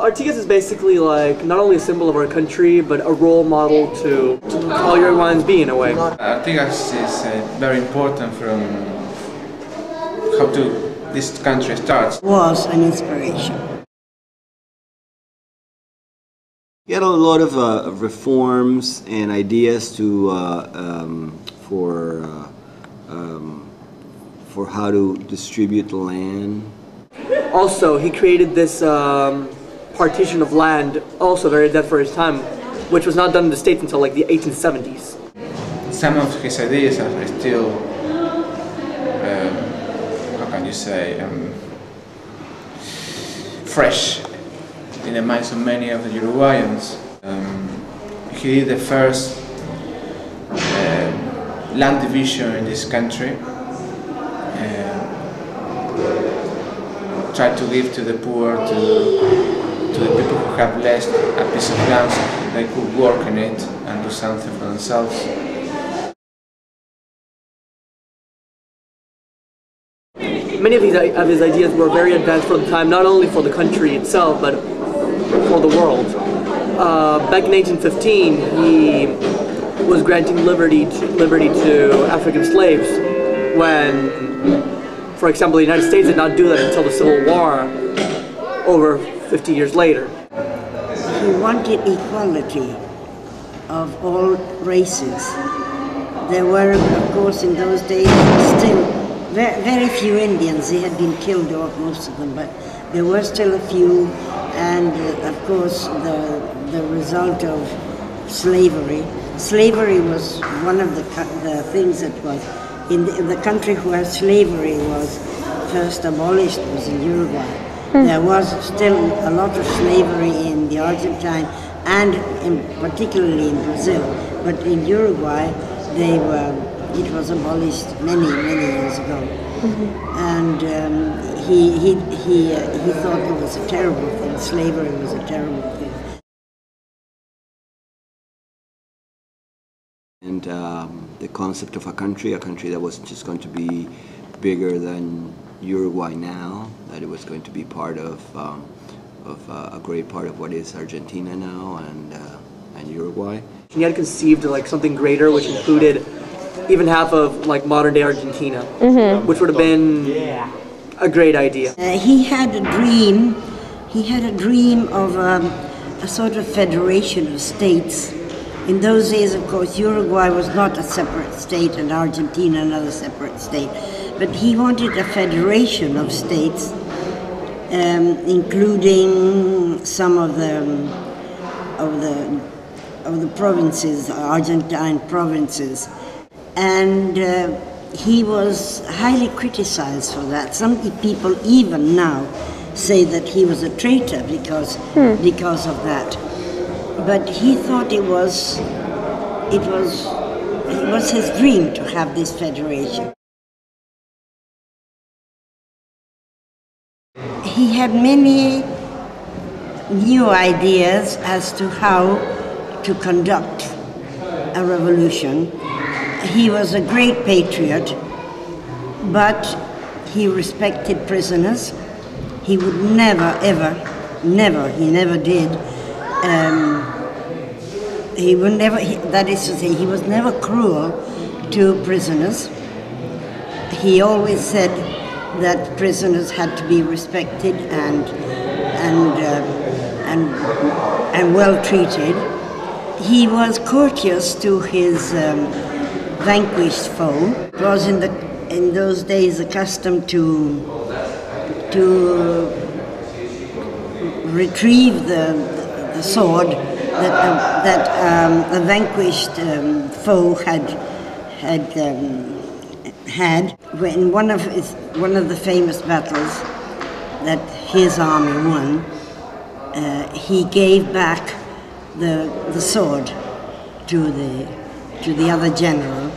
Artigas is basically like not only a symbol of our country, but a role model to all Uruguayans be in a way. Artigas is very important from how this country starts. Was an inspiration. He had a lot of reforms and ideas for how to distribute the land. Also, he created this partition of land, also very adept for his time, which was not done in the States until like the 1870s. Some of his ideas are still, how can you say, fresh in the minds of many of the Uruguayans. He did the first land division in this country. Tried to give to the poor, to the people who have less, a piece of land so they could work in it and do something for themselves. Many of his ideas were very advanced for the time, not only for the country itself, but for the world. Back in 1815, he was granting liberty to African slaves when, for example, the United States did not do that until the Civil War, over 50 years later. He wanted equality of all races. There were, of course, in those days still very few Indians. They had been killed off, most of them, but there were still a few, and of course the result of slavery. Slavery was one of the things that was in the country where slavery was first abolished was in Uruguay. There was still a lot of slavery in the Argentine and particularly in Brazil, but in Uruguay it was abolished many years ago. And he thought it was a terrible thing. Slavery was a terrible thing. And the concept of a country that wasn't just going to be bigger than Uruguay now, that it was going to be part of a great part of what is Argentina now and Uruguay. He had conceived like something greater, which included even half of like modern day Argentina, which would have been a great idea. He had a dream. He had a dream of a sort of federation of states. In those days, of course, Uruguay was not a separate state and Argentina another separate state. But he wanted a federation of states, including some of the provinces, Argentine provinces. And he was highly criticized for that. Some people even now say that he was a traitor because of that. But he thought it was his dream to have this federation. He had many new ideas as to how to conduct a revolution. He was a great patriot, but he respected prisoners. He would never, ever, he never did. He would never, that is to say, he was never cruel to prisoners. He always said that prisoners had to be respected and well treated. He was courteous to his vanquished foe. It was in those days the custom to retrieve the sword that a vanquished foe had in one of the famous battles that his army won. He gave back the sword to the other general,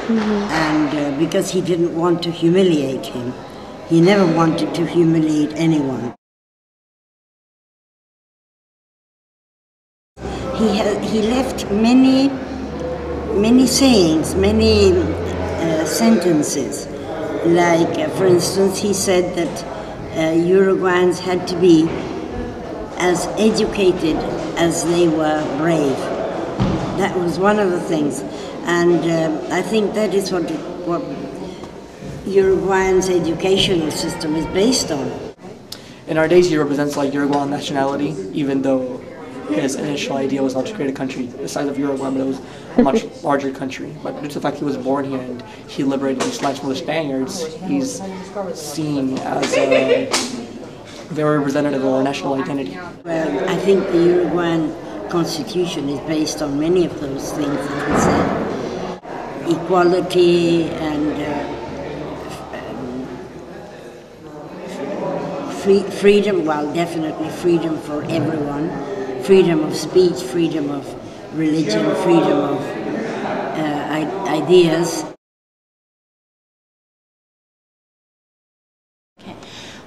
and because he didn't want to humiliate him. He never wanted to humiliate anyone. He left many sayings, many sentences. Like, for instance, he said that Uruguayans had to be as educated as they were brave. That was one of the things, and I think that is what Uruguayan's educational system is based on. In our days, he represents like Uruguayan nationality, even though his initial idea was not to create a country the size of Uruguay, but it was a much larger country. But due to the fact he was born here and he liberated these lands from the Spaniards, he's seen as a very representative of our national identity. Well, I think the Uruguayan constitution is based on many of those things that we said. Equality and freedom, well, definitely freedom for everyone. Freedom of speech, freedom of religion, freedom of ideas. Okay.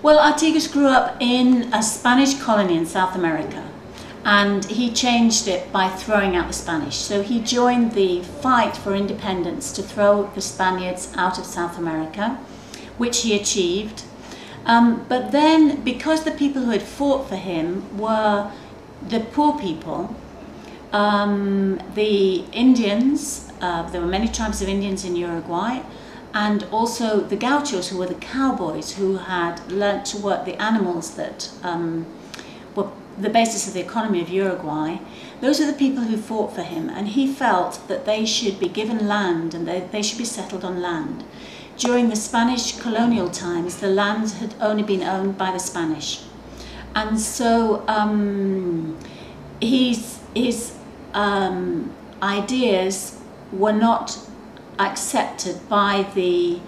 Well, Artigas grew up in a Spanish colony in South America, and he changed it by throwing out the Spanish. So he joined the fight for independence to throw the Spaniards out of South America, which he achieved. But then, because the people who had fought for him were the poor people, the Indians, there were many tribes of Indians in Uruguay, and also the gauchos, who were the cowboys who had learnt to work the animals that were the basis of the economy of Uruguay. Those are the people who fought for him, and he felt that they should be given land and they should be settled on land. During the Spanish colonial times, the land had only been owned by the Spanish. And so his ideas were not accepted by the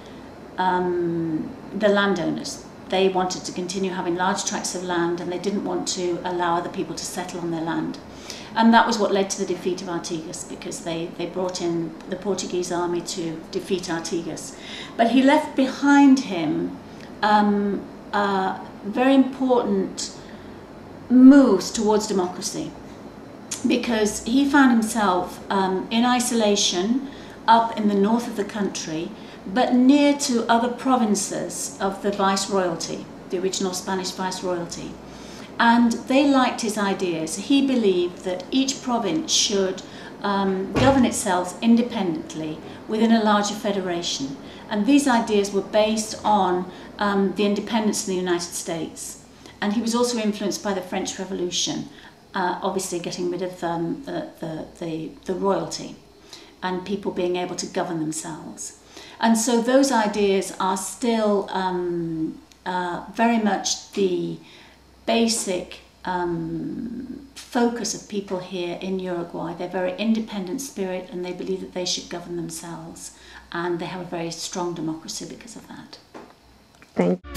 landowners. They wanted to continue having large tracts of land, and they didn't want to allow other people to settle on their land. And that was what led to the defeat of Artigas, because they brought in the Portuguese army to defeat Artigas. But he left behind him very important moves towards democracy, because he found himself in isolation up in the north of the country, but near to other provinces of the viceroyalty, the original Spanish viceroyalty. And they liked his ideas. He believed that each province should govern itself independently within a larger federation. And these ideas were based on the independence of the United States. And he was also influenced by the French Revolution, obviously getting rid of the royalty and people being able to govern themselves. And so those ideas are still very much the basic focus of people here in Uruguay. They're very independent spirit, and they believe that they should govern themselves, and they have a very strong democracy because of that. Thank you.